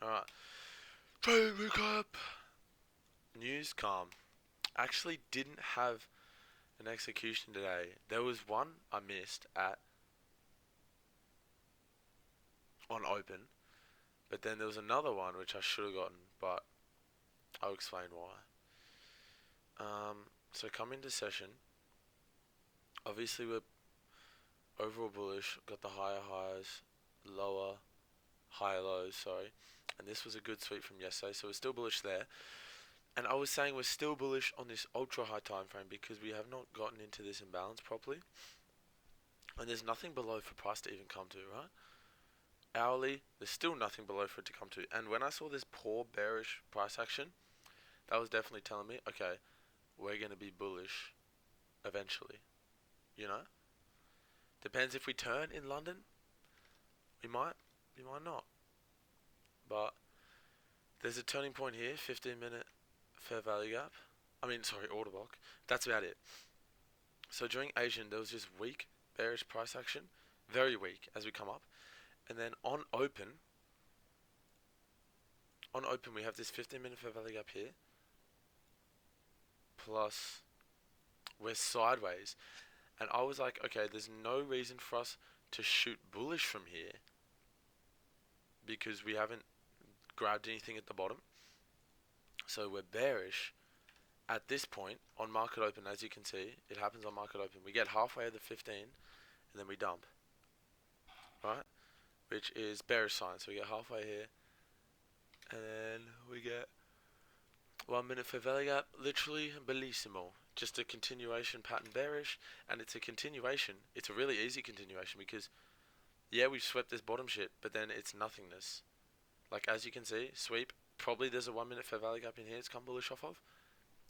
Alright. Trade recap. News calm. Actually didn't have an execution today. There was one I missed at on open, but then there was another one which I should have gotten, but I'll explain why. So come into session. Obviously we're overall bullish. Got the higher highs, lower higher lows. Sorry, and this was a good sweep from yesterday, so we're still bullish there. And I was saying we're still bullish on this ultra high time frame because we have not gotten into this imbalance properly. And there's nothing below for price to even come to, right? Hourly, there's still nothing below for it to come to. And when I saw this poor bearish price action, that was definitely telling me, okay, we're going to be bullish eventually. You know? Depends if we turn in London. We might not. But there's a turning point here, 15-minute fair value gap. Order block. That's about it. So during Asian, there was just weak bearish price action, very weak as we come up, and then on open we have this 15-minute fair value gap here, plus we're sideways, and I was like, okay, there's no reason for us to shoot bullish from here because we haven't grabbed anything at the bottom, so we're bearish. At this point, on market open, as you can see, it happens on market open. We get halfway of the 15, and then we dump, right? Which is bearish sign. So we get halfway here, and then we get 1 minute for value gap. Literally bellissimo. Just a continuation pattern bearish, and it's a continuation. It's a really easy continuation because, yeah, we've swept this bottom shit, but then it's nothingness. Like, as you can see, sweep. Probably there's a 1 minute fair value gap in here it's come bullish off of,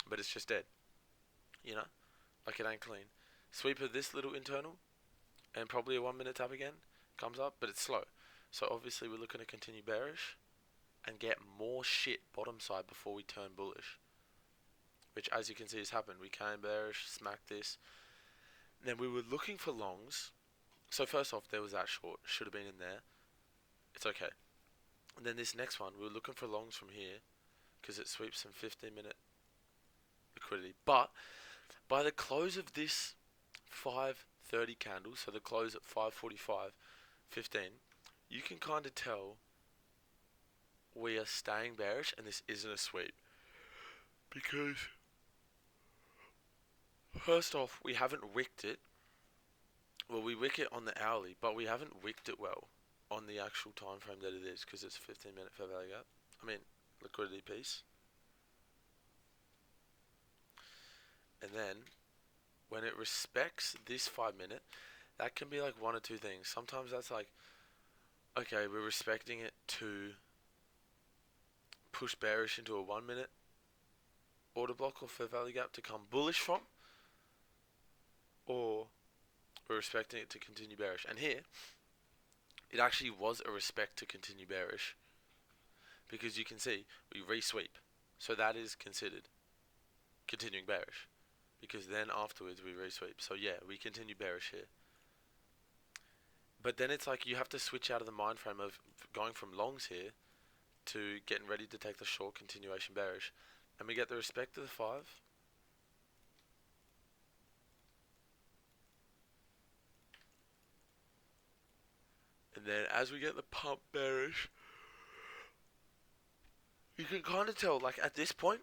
but it's just dead. You know? Like, it ain't clean. Sweep of this little internal, and probably a 1 minute tap again. Comes up, but it's slow. So obviously we're looking to continue bearish and get more shit bottom side before we turn bullish. Which, as you can see, has happened. We came bearish, smacked this. And then we were looking for longs. So first off, there was that short. Should have been in there. It's okay. And then this next one, we were looking for longs from here because it sweeps some 15-minute liquidity. But by the close of this 5:30 candle, so the close at 5:45:15, you can kind of tell we are staying bearish and this isn't a sweep. Because, first off, we haven't wicked it. Well, we wick it on the hourly, but we haven't wicked it well on the actual time frame that it is because it's a 15-minute fair value gap. Liquidity piece. And then, when it respects this 5 minute, that can be like one or two things. Sometimes that's like, okay, we're respecting it to push bearish into a 1 minute order block or fair value gap to come bullish from, or we're respecting it to continue bearish. And here, it actually was a respect to continue bearish because you can see we re-sweep. So that is considered continuing bearish because then afterwards we re-sweep. So yeah, we continue bearish here. But then it's like you have to switch out of the mind frame of going from longs here to getting ready to take the short continuation bearish. And we get the respect of the 5. And then as we get the pump bearish, you can kind of tell, like at this point,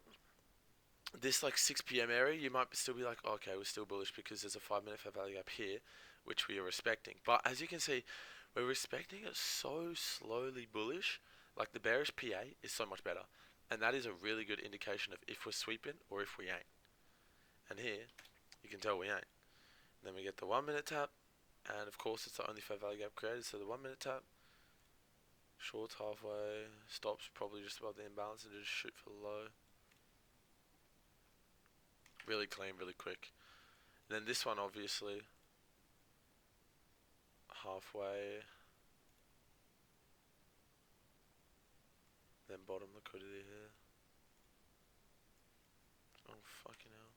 this like 6 p.m. area, you might still be like, oh, okay, we're still bullish because there's a 5 minute fair value gap here, which we are respecting. But as you can see, we're respecting it so slowly bullish, like the bearish PA is so much better. And that is a really good indication of if we're sweeping or if we ain't. And here, you can tell we ain't. And then we get the 1 minute tap, and of course it's the only fair value gap created, so the 1 minute tap, shorts halfway, stops probably just above the imbalance and just shoot for the low. Really clean, really quick. And then this one obviously, halfway, then bottom liquidity here. Oh fucking hell.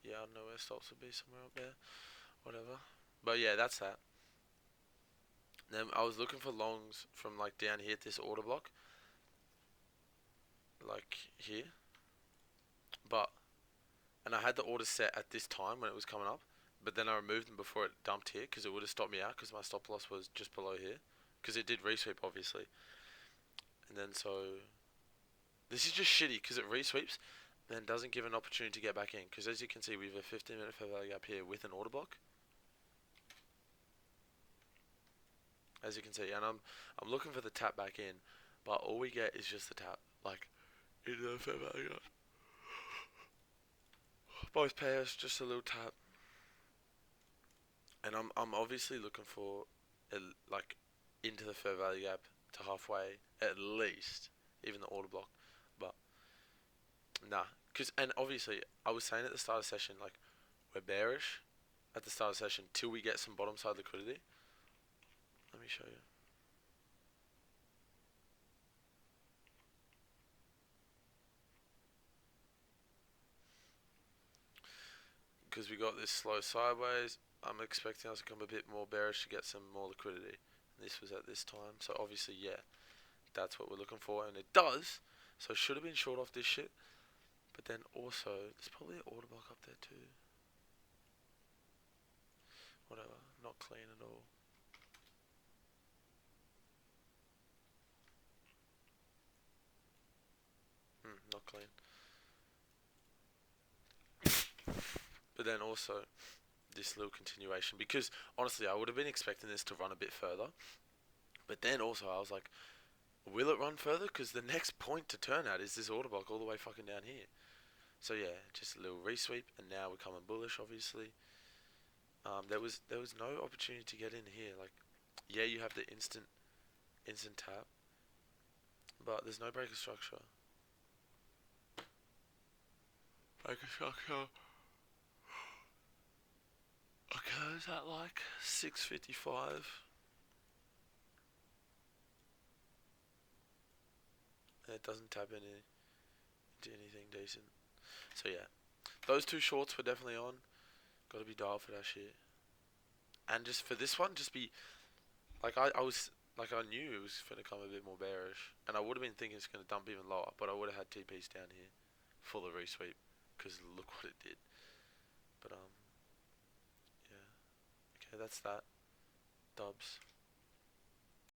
Yeah, I don't know where stops would be, somewhere up there. Whatever. But yeah, that's that. Then I was looking for longs from like down here at this order block, like here, but and I had the orders set at this time when it was coming up, but then I removed them before it dumped here because it would have stopped me out because my stop loss was just below here because it did resweep obviously, and then so this is just shitty because it resweeps, then doesn't give an opportunity to get back in because as you can see we have a 15-minute fair value gap here with an order block, as you can see, and I'm looking for the tap back in, but all we get is just the tap like into the fair value gap. Both pairs, just a little tap. And I'm obviously looking for like into the fair value gap to halfway at least, even the order block. But nah, cause and obviously I was saying at the start of the session like we're bearish at the start of the session till we get some bottom side liquidity. Let me show you. Because we got this slow sideways, I'm expecting us to come a bit more bearish to get some more liquidity. And this was at this time, so obviously yeah, that's what we're looking for, and it does. So should have been short off this shit. But then also, there's probably an order block up there too. Whatever, not clean at all. Not clean. But then also, this little continuation, because honestly, I would have been expecting this to run a bit further. But then also, I was like, will it run further? Because the next point to turn at is this order block all the way fucking down here. So yeah, just a little resweep, and now we're coming bullish, obviously. There was no opportunity to get in here. Like, yeah, you have the instant tap, but there's no breaker structure. Breaker structure occurs at like 6:55. And it doesn't tap into anything decent. So yeah, those two shorts were definitely on. Got to be dialed for that shit. And just for this one, just be like I was like I knew it was gonna come a bit more bearish, and I would have been thinking it's gonna dump even lower, but I would have had TPs down here, full of resweep, because look what it did. But yeah, okay, that's that. Dubs.